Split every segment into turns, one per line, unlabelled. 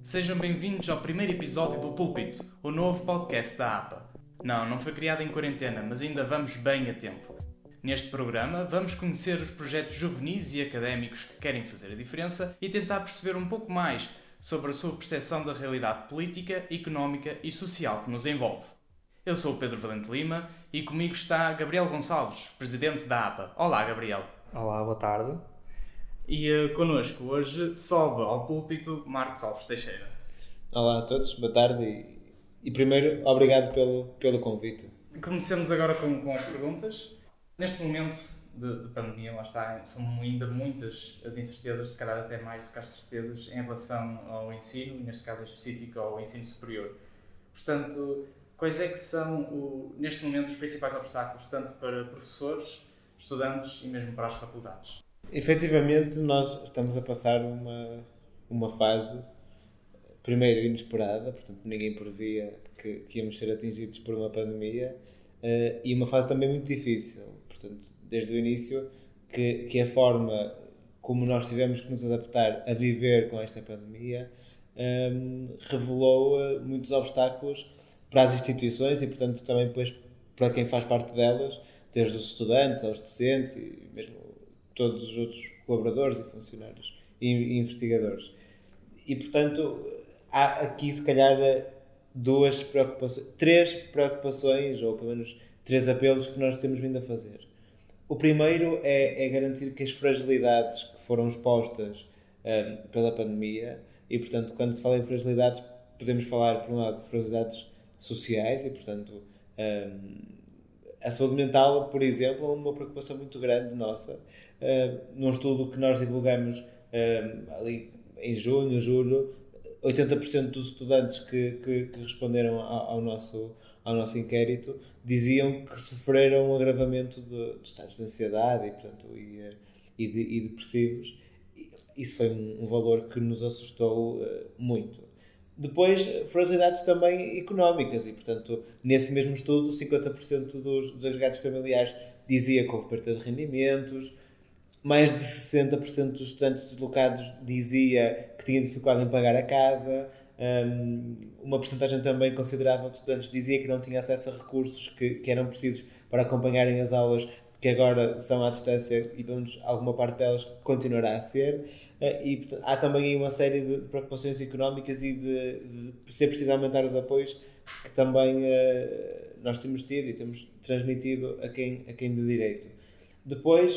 Sejam bem-vindos ao primeiro episódio do Púlpito, o novo podcast da APA. Não foi criado em quarentena, mas ainda vamos bem a tempo. Neste programa, vamos conhecer os projetos juvenis e académicos que querem fazer a diferença e tentar perceber um pouco mais sobre a sua percepção da realidade política, económica e social que nos envolve. Eu sou o Pedro Valente Lima e comigo está Gabriel Gonçalves, presidente da APA. Olá, Gabriel.
Olá, boa tarde.
E connosco hoje sobe ao púlpito Marcos Alves Teixeira.
Olá a todos, boa tarde e primeiro, obrigado pelo convite.
Comecemos agora com as perguntas. Neste momento de pandemia, lá está, são ainda muitas as incertezas, se calhar até mais do que as certezas, em relação ao ensino, neste caso específico ao ensino superior. Portanto, quais é que são, neste momento, os principais obstáculos, tanto para professores, estudantes e mesmo para as faculdades?
Efetivamente, nós estamos a passar uma fase, primeiro, inesperada, portanto, ninguém previa que íamos ser atingidos por uma pandemia, e uma fase também muito difícil. Portanto, desde o início, que a forma como nós tivemos que nos adaptar a viver com esta pandemia revelou muitos obstáculos para as instituições e, portanto, também depois para quem faz parte delas, desde os estudantes aos docentes e mesmo todos os outros colaboradores e funcionários e investigadores. E, portanto, há aqui, se calhar, três preocupações, ou pelo menos três apelos que nós temos vindo a fazer. O primeiro é garantir que as fragilidades que foram expostas pela pandemia, e, portanto, quando se fala em fragilidades, podemos falar, por um lado, de fragilidades sociais, e, portanto, a saúde mental, por exemplo, é uma preocupação muito grande nossa. Num estudo que nós divulgamos ali em junho, julho, 80% dos estudantes que responderam ao nosso inquérito diziam que sofreram um agravamento de estados de ansiedade e depressivos. Isso foi um valor que nos assustou muito. Depois, fragilidades também económicas e, portanto, nesse mesmo estudo, 50% dos agregados familiares dizia que houve perda de rendimentos, mais de 60% dos estudantes deslocados dizia que tinha dificuldade em pagar a casa, uma porcentagem também considerável de estudantes dizia que não tinha acesso a recursos que eram precisos para acompanharem as aulas, que agora são à distância e, pelo menos, alguma parte delas continuará a ser. E portanto, há também aí uma série de preocupações económicas e de ser preciso aumentar os apoios que também nós temos tido e temos transmitido a quem de direito. Depois,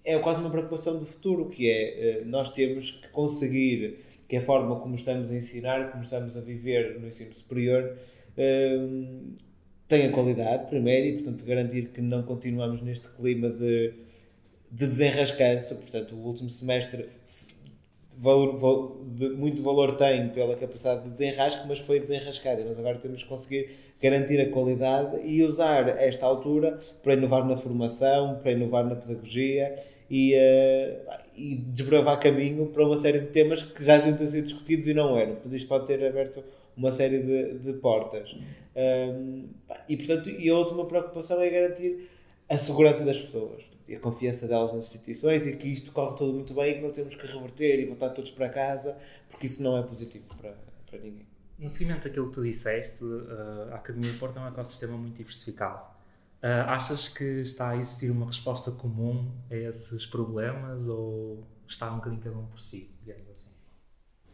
é quase uma preocupação do futuro, que é nós temos que conseguir que a forma como estamos a ensinar, como estamos a viver no ensino superior, tenha qualidade, primeiro, e portanto garantir que não continuamos neste clima de desenrascanço. Portanto, o último semestre muito valor tem pela capacidade de desenrasque, mas foi desenrascado e nós agora temos que conseguir garantir a qualidade e usar esta altura para inovar na formação, para inovar na pedagogia e desbravar caminho para uma série de temas que já deviam ter sido discutidos e não eram. Portanto, isto pode ter aberto uma série de portas. E, portanto, a última preocupação é garantir a segurança das pessoas e a confiança delas nas instituições e que isto corre tudo muito bem e que não temos que reverter e voltar todos para casa, porque isso não é positivo para ninguém.
No seguimento daquilo que tu disseste, a Academia do Porto é um ecossistema muito diversificado. Achas que está a existir uma resposta comum a esses problemas ou está um bocadinho cada um por si, digamos assim?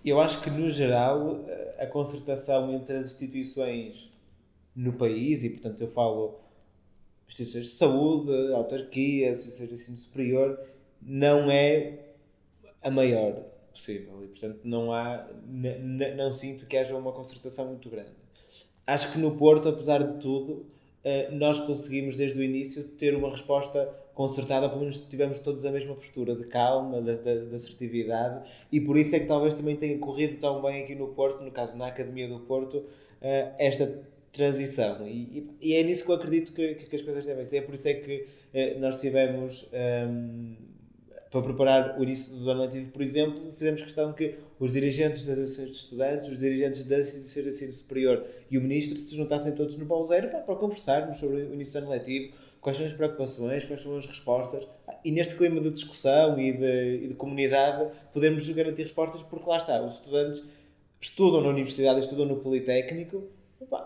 Eu acho que, no geral, a concertação entre as instituições no país, e portanto eu falo instituições de saúde, autarquias, instituições de ensino superior, não é a maior possível e, portanto, não sinto que haja uma concertação muito grande. Acho que no Porto, apesar de tudo, nós conseguimos desde o início ter uma resposta concertada, pelo menos tivemos todos a mesma postura de calma, de assertividade, e por isso é que talvez também tenha corrido tão bem aqui no Porto, no caso na Academia do Porto, esta transição, e é nisso que eu acredito que as coisas devem ser. É por isso é que nós tivemos para preparar o início do ano letivo, por exemplo, fizemos questão que os dirigentes das associações de estudantes, os dirigentes das instituições de ensino superior e o ministro se juntassem todos no pauseiro para conversarmos sobre o início do ano letivo, quais são as preocupações, quais são as respostas, e neste clima de discussão e de comunidade podermos garantir respostas, porque lá está, os estudantes estudam na universidade, estudam no Politécnico,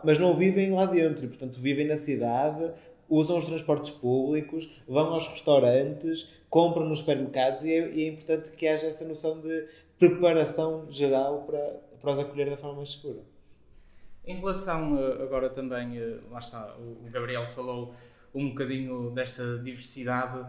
mas não vivem lá dentro, e, portanto vivem na cidade, usam os transportes públicos, vão aos restaurantes, compram nos supermercados, e é importante que haja essa noção de preparação geral para os acolher da forma mais segura.
Em relação agora também, lá está, o Gabriel falou um bocadinho desta diversidade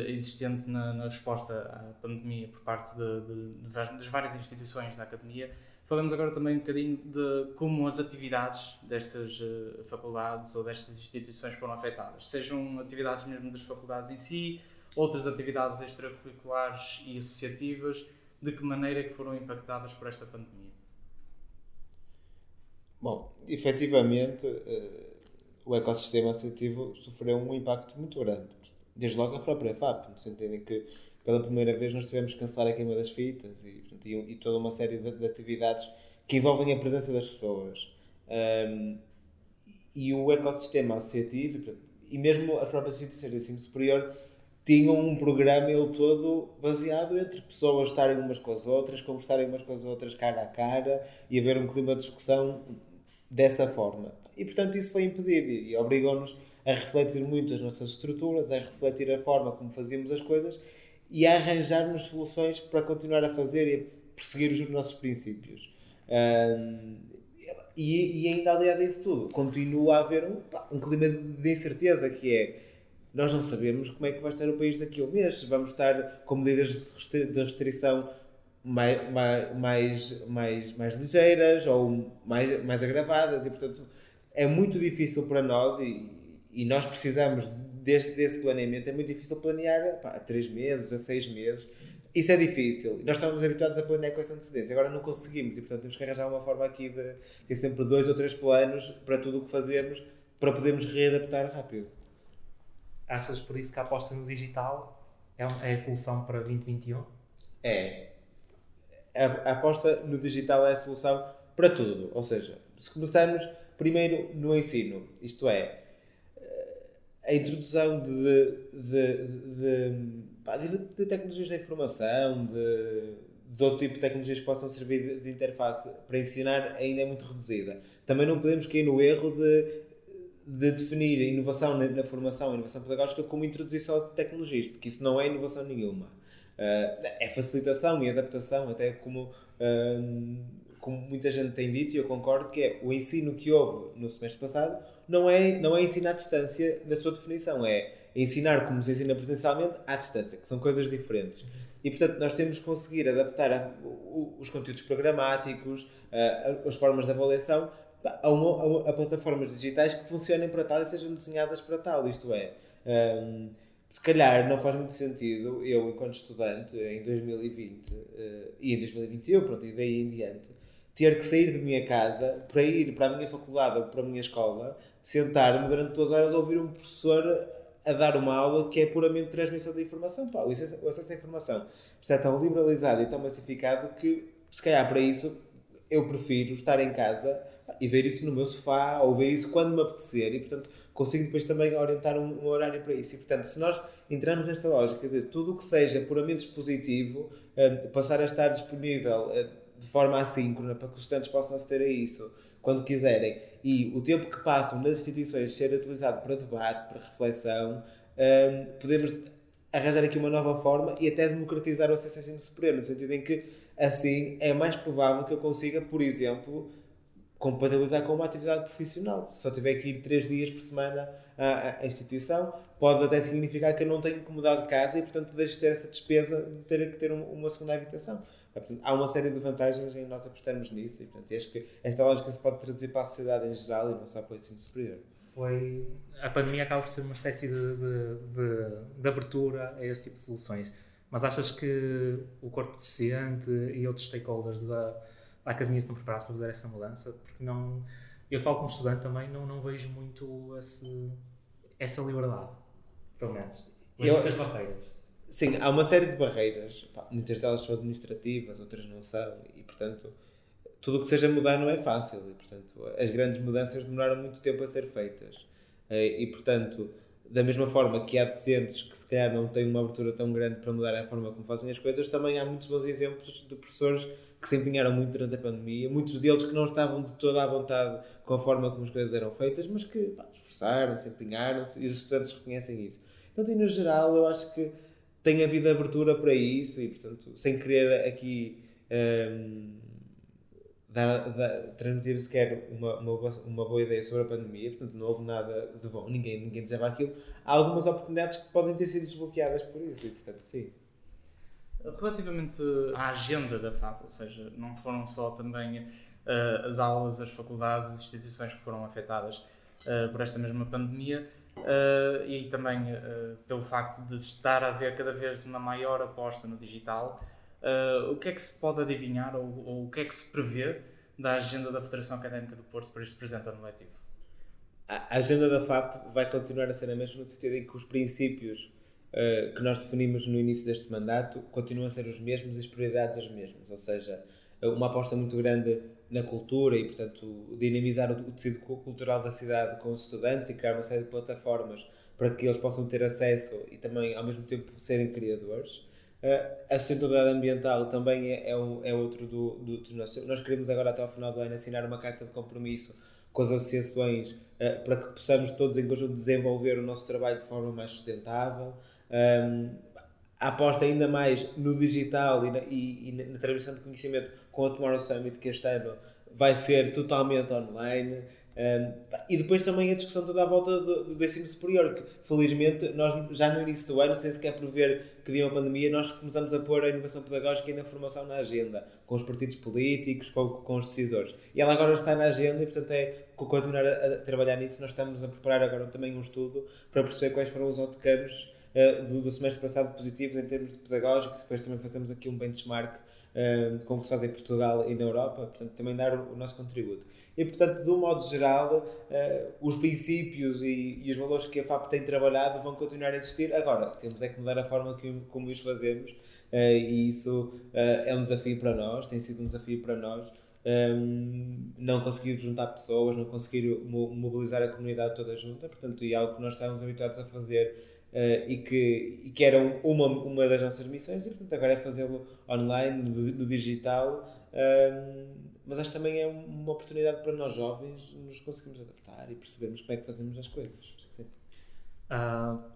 existente na resposta à pandemia por parte das várias instituições da academia. Falamos agora também um bocadinho de como as atividades destas faculdades ou destas instituições foram afetadas, sejam atividades mesmo das faculdades em si, outras atividades extracurriculares e associativas, de que maneira que foram impactadas por esta pandemia?
Bom, efetivamente, o ecossistema associativo sofreu um impacto muito grande. Desde logo a própria FAP, no sentido em que pela primeira vez nós tivemos que cancelar a queima das fitas e toda uma série de atividades que envolvem a presença das pessoas. E o ecossistema associativo e mesmo as próprias instituições de ensino superior tinham um programa ele todo baseado entre pessoas estarem umas com as outras, conversarem umas com as outras cara a cara e haver um clima de discussão dessa forma. E portanto isso foi impedido e obrigou-nos a refletir muito as nossas estruturas, a refletir a forma como fazíamos as coisas e a arranjar-nos soluções para continuar a fazer e a perseguir os nossos princípios. E ainda aliado a isso tudo, continua a haver um clima de incerteza que é nós não sabemos como é que vai estar o país daqui a um mês, se vamos estar com medidas de restrição mais ligeiras ou mais agravadas e portanto é muito difícil para nós e nós precisamos desse planeamento, é muito difícil planear a 3 meses, a 6 meses. Isso é difícil. Nós estamos habituados a planear com essa antecedência. Agora não conseguimos e, portanto, temos que arranjar uma forma aqui de ter sempre 2 ou 3 planos para tudo o que fazemos para podermos readaptar rápido.
Achas por isso que a aposta no digital é a solução para 2021?
É. A aposta no digital é a solução para tudo. Ou seja, se começarmos primeiro no ensino, isto é, a introdução de tecnologias da informação, de outro tipo de tecnologias que possam servir de interface para ensinar ainda é muito reduzida. Também não podemos cair no erro de definir a inovação na formação, a inovação pedagógica como introduzir só tecnologias, porque isso não é inovação nenhuma. É facilitação e adaptação, até como muita gente tem dito, e eu concordo, que é o ensino que houve no semestre passado não é ensino à distância na sua definição, é ensinar como se ensina presencialmente à distância, que são coisas diferentes. E, portanto, nós temos que conseguir adaptar os conteúdos programáticos, as formas de avaliação, a plataformas digitais que funcionem para tal e sejam desenhadas para tal. Isto é, se calhar não faz muito sentido eu, enquanto estudante, em 2020 e em 2021, pronto, e daí em diante, ter que sair da minha casa para ir para a minha faculdade ou para a minha escola, sentar-me durante 2 horas a ouvir um professor a dar uma aula que é puramente transmissão de informação. O acesso à informação está tão liberalizado e tão massificado que, se calhar para isso, eu prefiro estar em casa e ver isso no meu sofá ou ver isso quando me apetecer e, portanto, consigo depois também orientar um horário para isso. E, portanto, se nós entrarmos nesta lógica de tudo o que seja puramente dispositivo, passar a estar disponível de forma assíncrona para que os estudantes possam aceder a isso quando quiserem e o tempo que passam nas instituições ser utilizado para debate, para reflexão, podemos arranjar aqui uma nova forma e até democratizar o acesso ao ensino superior, no sentido em que assim é mais provável que eu consiga, por exemplo, compatibilizar com uma atividade profissional. Se só tiver que ir 3 dias por semana à instituição, pode até significar que eu não tenho que mudar de casa e, portanto, deixo de ter essa despesa de ter que ter uma segunda habitação. Portanto, há uma série de vantagens em nós apostarmos nisso e, portanto, acho que esta lógica se pode traduzir para a sociedade em geral e não só para o ensino superior.
A pandemia acaba por ser uma espécie de abertura a esse tipo de soluções. Mas achas que o corpo docente e outros stakeholders da academia estão preparados para fazer essa mudança? Porque não, eu falo como estudante também, não vejo muito essa liberdade, pelo menos. Muitas barreiras.
Sim, há uma série de barreiras, muitas delas são administrativas, outras não são, e portanto tudo o que seja mudar não é fácil, e portanto as grandes mudanças demoraram muito tempo a ser feitas, e portanto da mesma forma que há docentes que se calhar não têm uma abertura tão grande para mudar a forma como fazem as coisas, também há muitos bons exemplos de professores que se empenharam muito durante a pandemia, muitos deles que não estavam de toda à vontade com a forma como as coisas eram feitas, mas que esforçaram-se, empenharam-se e os estudantes reconhecem isso. Então, no geral, eu acho que tem havido abertura para isso e, portanto, sem querer aqui transmitir sequer uma boa ideia sobre a pandemia, portanto, não houve nada de bom, ninguém desejava aquilo. Há algumas oportunidades que podem ter sido desbloqueadas por isso e, portanto, sim.
Relativamente à agenda da FAP, ou seja, não foram só também as aulas, as faculdades, as instituições que foram afetadas por esta mesma pandemia, e também pelo facto de estar a haver cada vez uma maior aposta no digital, o que é que se pode adivinhar ou o que é que se prevê da agenda da Federação Académica do Porto para este presente ano letivo?
A agenda da FAP vai continuar a ser a mesma, no sentido em que os princípios que nós definimos no início deste mandato continuam a ser os mesmos e as prioridades as mesmas, ou seja, uma aposta muito grande na cultura e, portanto, dinamizar o tecido cultural da cidade com os estudantes e criar uma série de plataformas para que eles possam ter acesso e também, ao mesmo tempo, serem criadores. A sustentabilidade ambiental também é outro dos nossos. Nós queremos agora, até ao final do ano, assinar uma carta de compromisso com as associações para que possamos todos em conjunto desenvolver o nosso trabalho de forma mais sustentável. A aposta ainda mais no digital e na transmissão de conhecimento com a Tomorrow Summit, que este ano vai ser totalmente online. E depois também a discussão toda à volta do ensino superior, que felizmente nós já no início do ano, sem sequer prever que vinha a pandemia, nós começamos a pôr a inovação pedagógica e na formação na agenda, com os partidos políticos, com os decisores. E ela agora está na agenda e, portanto, é continuar a trabalhar nisso. Nós estamos a preparar agora também um estudo para perceber quais foram os outcomes do semestre passado positivos em termos de pedagógicos. Depois também fazemos aqui um benchmark com o que se faz em Portugal e na Europa, portanto, também dar o nosso contributo. E, portanto, de um modo geral, os princípios e os valores que a FAP tem trabalhado vão continuar a existir. Agora, temos é que mudar a forma como os fazemos, e isso é um desafio para nós, tem sido um desafio para nós. Não conseguir juntar pessoas, não conseguir mobilizar a comunidade toda junta, portanto, e é algo que nós estávamos habituados a fazer e que era uma das nossas missões, e portanto agora é fazê-lo online, no digital. Mas acho que também é uma oportunidade para nós jovens nos conseguirmos adaptar e percebermos como é que fazemos as coisas. Sim.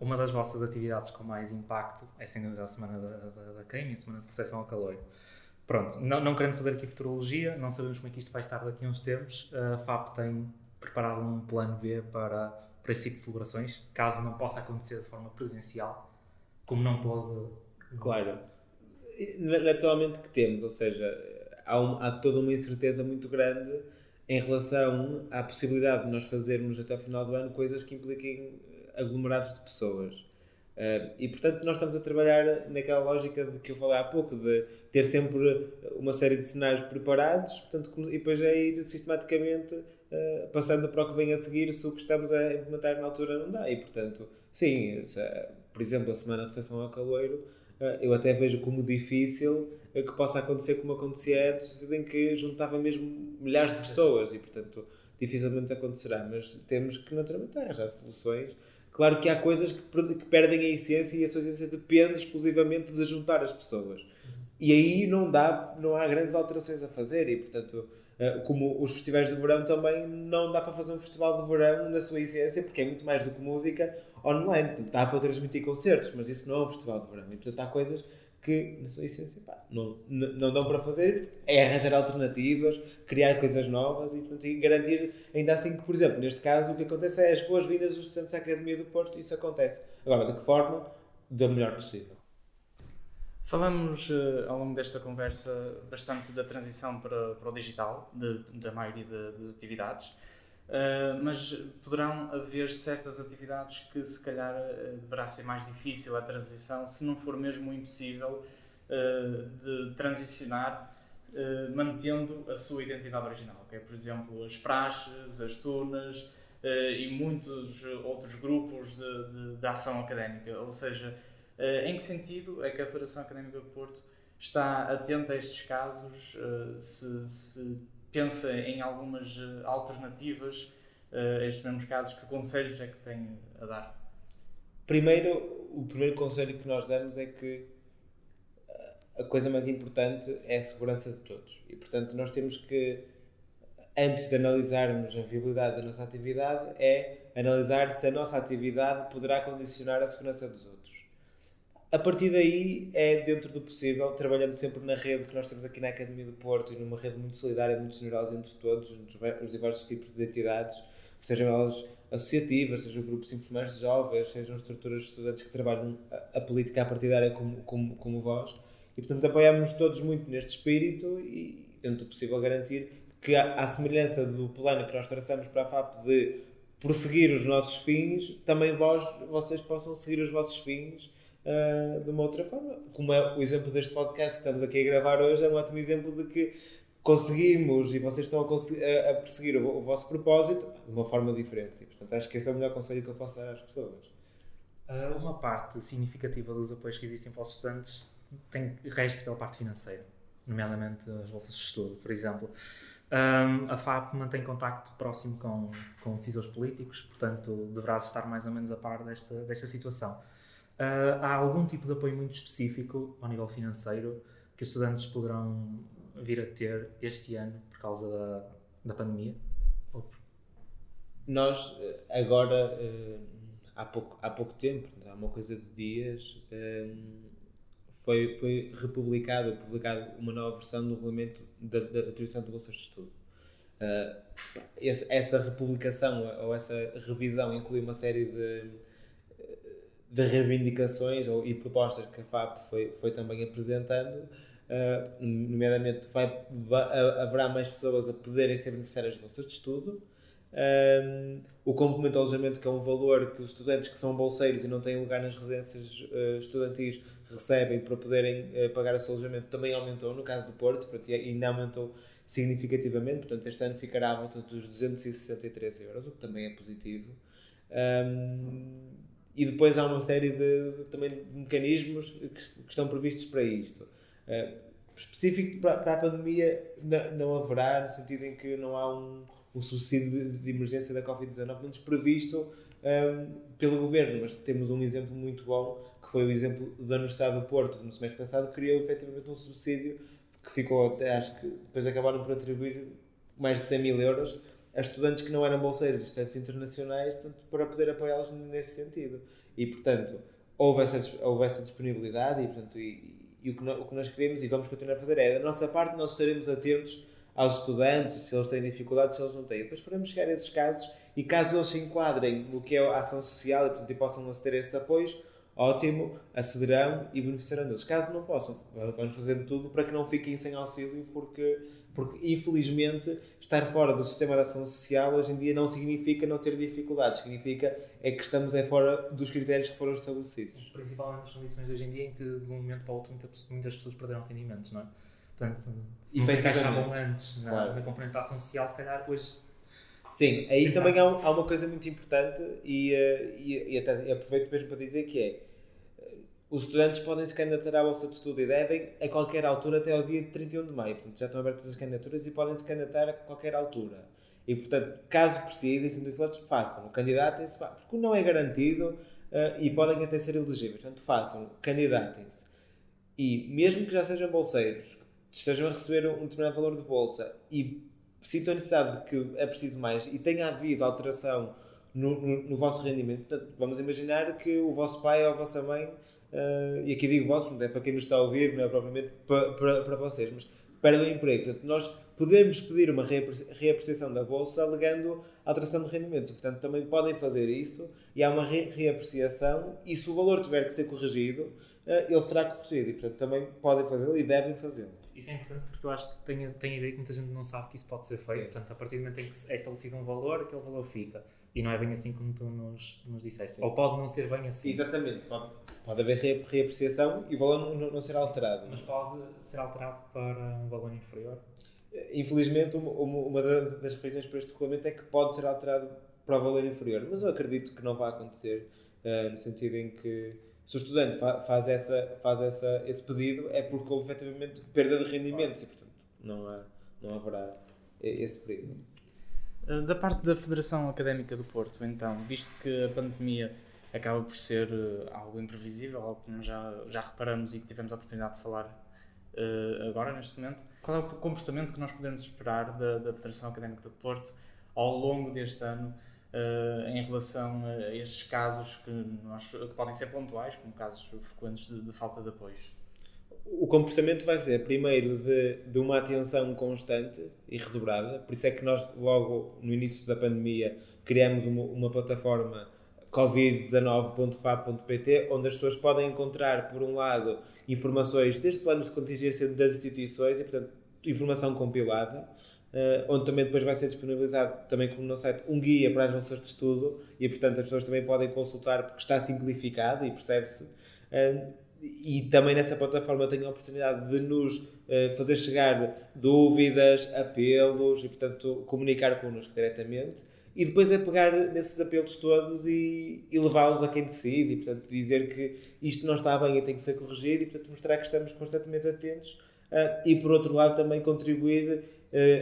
Uma das vossas atividades com mais impacto é sem dúvida a Semana da Queima e a Semana de Recepção ao Caloiro. Pronto, não querendo fazer aqui futurologia, não sabemos como é que isto vai estar daqui a uns tempos. A FAP tem preparado um plano B para esse tipo de celebrações, caso não possa acontecer de forma presencial, como não pode...
Claro, naturalmente que temos, ou seja, há toda uma incerteza muito grande em relação à possibilidade de nós fazermos até ao final do ano coisas que impliquem aglomerados de pessoas. E portanto nós estamos a trabalhar naquela lógica de que eu falei há pouco, de ter sempre uma série de cenários preparados, portanto, e depois é ir sistematicamente passando para o que vem a seguir, se o que estamos a implementar na altura não dá. E portanto, sim, por exemplo, a Semana de Recepção ao Caloiro, eu até vejo como difícil que possa acontecer como acontecia antes, em que juntava mesmo milhares de pessoas e portanto dificilmente acontecerá, mas temos que naturalmente arranjar soluções. Claro que há coisas que perdem a essência e a sua essência depende exclusivamente de juntar as pessoas. E aí não há grandes alterações a fazer e, portanto, como os festivais de verão também não dá para fazer um festival de verão na sua essência, porque é muito mais do que música online. Portanto, dá para transmitir concertos, mas isso não é um festival de verão. E, portanto, há coisas que, na sua essência, não dão para fazer. É arranjar alternativas, criar coisas novas e, portanto, garantir, ainda assim que, por exemplo, neste caso, o que acontece é as boas-vindas dos estudantes à Academia do Porto, isso acontece. Agora, de que forma? Da melhor possível.
Falamos ao longo desta conversa bastante da transição para o digital, da maioria das atividades, mas poderão haver certas atividades que se calhar deverá ser mais difícil a transição, se não for mesmo impossível de transicionar mantendo a sua identidade original, que é, por exemplo, as praxes, as turnas e muitos outros grupos de ação académica, ou seja, em que sentido é que a Federação Académica do Porto está atenta a estes casos, se pensa em algumas alternativas a estes mesmos casos, que conselhos é que tem a dar?
O primeiro conselho que nós damos é que a coisa mais importante é a segurança de todos. E, portanto, nós temos que, antes de analisarmos a viabilidade da nossa atividade, é analisar se a nossa atividade poderá condicionar a segurança dos outros. A partir daí, é dentro do possível, trabalhando sempre na rede que nós temos aqui na Academia do Porto e numa rede muito solidária, muito generosa entre todos, os diversos tipos de entidades, sejam elas associativas, sejam grupos informais de jovens, sejam estruturas de estudantes que trabalham a política partidária como vós. E, portanto, apoiamos-nos todos muito neste espírito e, dentro do possível, garantir que, à semelhança do plano que nós traçamos para a FAP de prosseguir os nossos fins, também vocês possam seguir os vossos fins de uma outra forma. Como é o exemplo deste podcast que estamos aqui a gravar hoje, é um ótimo exemplo de que conseguimos e vocês estão a perseguir o vosso propósito de uma forma diferente. E, portanto, acho que esse é o melhor conselho que eu posso dar às pessoas.
Uma parte significativa dos apoios que existem para os estudantes rege-se pela parte financeira, nomeadamente as bolsas de estudo, por exemplo. A FAP mantém contacto próximo com decisores políticos, portanto deverás estar mais ou menos a par desta situação. Há algum tipo de apoio muito específico ao nível financeiro que os estudantes poderão vir a ter este ano por causa da pandemia?
Nós agora, há pouco tempo, há uma coisa de dias, foi publicado uma nova versão do regulamento da atribuição de bolsas de estudo. Essa republicação ou essa revisão inclui uma série de reivindicações e propostas que a FAP foi também apresentando, nomeadamente haverá mais pessoas a poderem ser beneficiárias de bolsas de estudo. O complemento ao alojamento, que é um valor que os estudantes que são bolseiros e não têm lugar nas residências estudantis recebem para poderem pagar o seu alojamento, também aumentou no caso do Porto, e ainda aumentou significativamente, portanto este ano ficará à volta dos 263 euros, o que também é positivo. E depois há uma série também de mecanismos que estão previstos para isto. Específico para a pandemia não haverá, no sentido em que não há um subsídio de emergência da Covid-19 menos previsto pelo Governo, mas temos um exemplo muito bom, que foi o exemplo da Universidade do Porto, que no semestre passado criou efetivamente um subsídio que ficou até, acho que depois acabaram por atribuir mais de 100 mil euros a estudantes que não eram bolseiros e estudantes internacionais, portanto, para poder apoiá-los nesse sentido. E, portanto, houve essa disponibilidade e o que nós queremos e vamos continuar a fazer é, da nossa parte, nós estaremos atentos aos estudantes, se eles têm dificuldades, se eles não têm. Depois faremos chegar a esses casos e caso eles se enquadrem no que é a ação social e, portanto, possam aceder a esses apoios, ótimo, acederão e beneficiarão deles. Caso não possam, vamos fazer de tudo para que não fiquem sem auxílio, porque infelizmente estar fora do sistema de ação social hoje em dia não significa não ter dificuldades, significa é que estamos fora dos critérios que foram estabelecidos.
Principalmente nas condições de hoje em dia em que de um momento para o outro muitas pessoas perderam rendimentos, não é? Portanto, se não se encaixavam antes na componente da ação social, se calhar hoje...
Sim, aí também há uma coisa muito importante e até aproveito mesmo para dizer que é os estudantes podem se candidatar à bolsa de estudo e devem a qualquer altura até ao dia de 31 de maio. Portanto, já estão abertas as candidaturas e podem se candidatar a qualquer altura. E, portanto, caso precisem, sendo dificuldades, façam. Candidatem-se, porque não é garantido e podem até ser elegíveis. Portanto, façam, candidatem-se. E mesmo que já sejam bolseiros, que estejam a receber um determinado valor de bolsa e sintam a necessidade de que é preciso mais e tenha havido alteração no vosso rendimento, portanto, vamos imaginar que o vosso pai ou a vossa mãe, e aqui digo vosso, é para quem nos está a ouvir, não é propriamente para vocês, mas perdem o emprego. Portanto, nós podemos pedir uma reapreciação da bolsa alegando alteração de rendimentos. Portanto, também podem fazer isso e há uma reapreciação e se o valor tiver que ser corrigido, ele será corrigido e, portanto, também podem fazê-lo e devem fazê-lo.
Isso é importante porque eu acho que tenho a ideia que muita gente não sabe que isso pode ser feito. Sim. Portanto, a partir do momento em que é estabelecido um valor, aquele valor fica. E não é bem assim como tu nos disseste. Sim. Ou pode não ser bem assim.
Exatamente. Pode haver reapreciação e o valor não ser alterado.
Mas pode ser alterado para um valor inferior?
Infelizmente, uma das referências para este regulamento é que pode ser alterado para o valor inferior. Mas eu acredito que não vai acontecer, no sentido em que se o estudante faz esse pedido é porque houve efetivamente perda de rendimentos e, portanto, não haverá esse perigo.
Da parte da Federação Académica do Porto, então, visto que a pandemia acaba por ser algo imprevisível, algo que nós já reparamos e que tivemos a oportunidade de falar agora, neste momento. Qual é o comportamento que nós podemos esperar da Federação Académica do Porto ao longo deste ano em relação a estes casos que podem ser pontuais, como casos frequentes de falta de apoios?
O comportamento vai ser, primeiro, de uma atenção constante e redobrada. Por isso é que nós, logo no início da pandemia, criamos uma plataforma covid19.fab.pt, onde as pessoas podem encontrar, por um lado, informações desde planos de contingência das instituições e, portanto, informação compilada, onde também depois vai ser disponibilizado, também como no site, um guia para as bolsas de estudo e, portanto, as pessoas também podem consultar porque está simplificado e percebe-se. E também nessa plataforma tenho a oportunidade de nos fazer chegar dúvidas, apelos e, portanto, comunicar connosco diretamente. E depois é pegar nesses apelos todos e levá-los a quem decide e, portanto, dizer que isto não está bem e tem que ser corrigido e, portanto, mostrar que estamos constantemente atentos e, por outro lado, também contribuir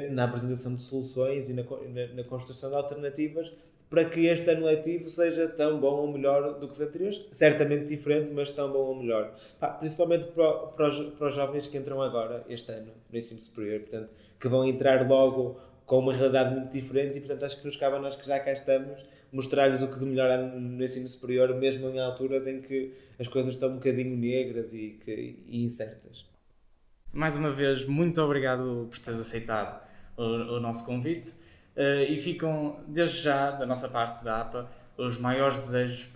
na apresentação de soluções e na construção de alternativas para que este ano letivo seja tão bom ou melhor do que os anteriores. Certamente diferente, mas tão bom ou melhor. Principalmente para os jovens que entram agora, este ano, no ensino superior, portanto, que vão entrar logo com uma realidade muito diferente e, portanto, acho que nos cabe a nós que já cá estamos mostrar-lhes o que de melhor há no ensino superior, mesmo em alturas em que as coisas estão um bocadinho negras e incertas.
Mais uma vez, muito obrigado por teres aceitado o nosso convite e ficam, desde já, da nossa parte da APA, os maiores desejos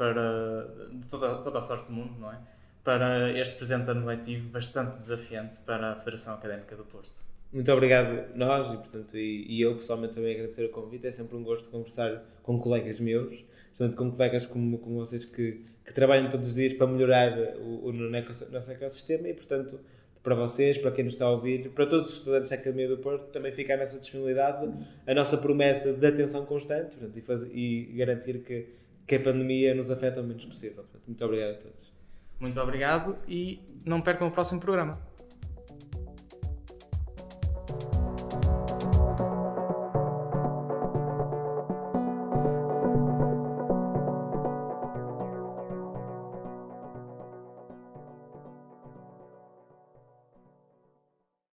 de toda a sorte do mundo, não é? Para este presente ano letivo bastante desafiante para a Federação Académica do Porto.
Muito obrigado nós e, portanto, e eu pessoalmente também agradecer o convite. É sempre um gosto conversar com colegas meus, portanto, com colegas como vocês que trabalham todos os dias para melhorar o nosso ecossistema e, portanto, para vocês, para quem nos está a ouvir, para todos os estudantes da Academia do Porto, também ficar nessa disponibilidade, a nossa promessa de atenção constante, portanto, e garantir que a pandemia nos afeta o menos possível. Portanto, muito obrigado a todos.
Muito obrigado e não percam o próximo programa.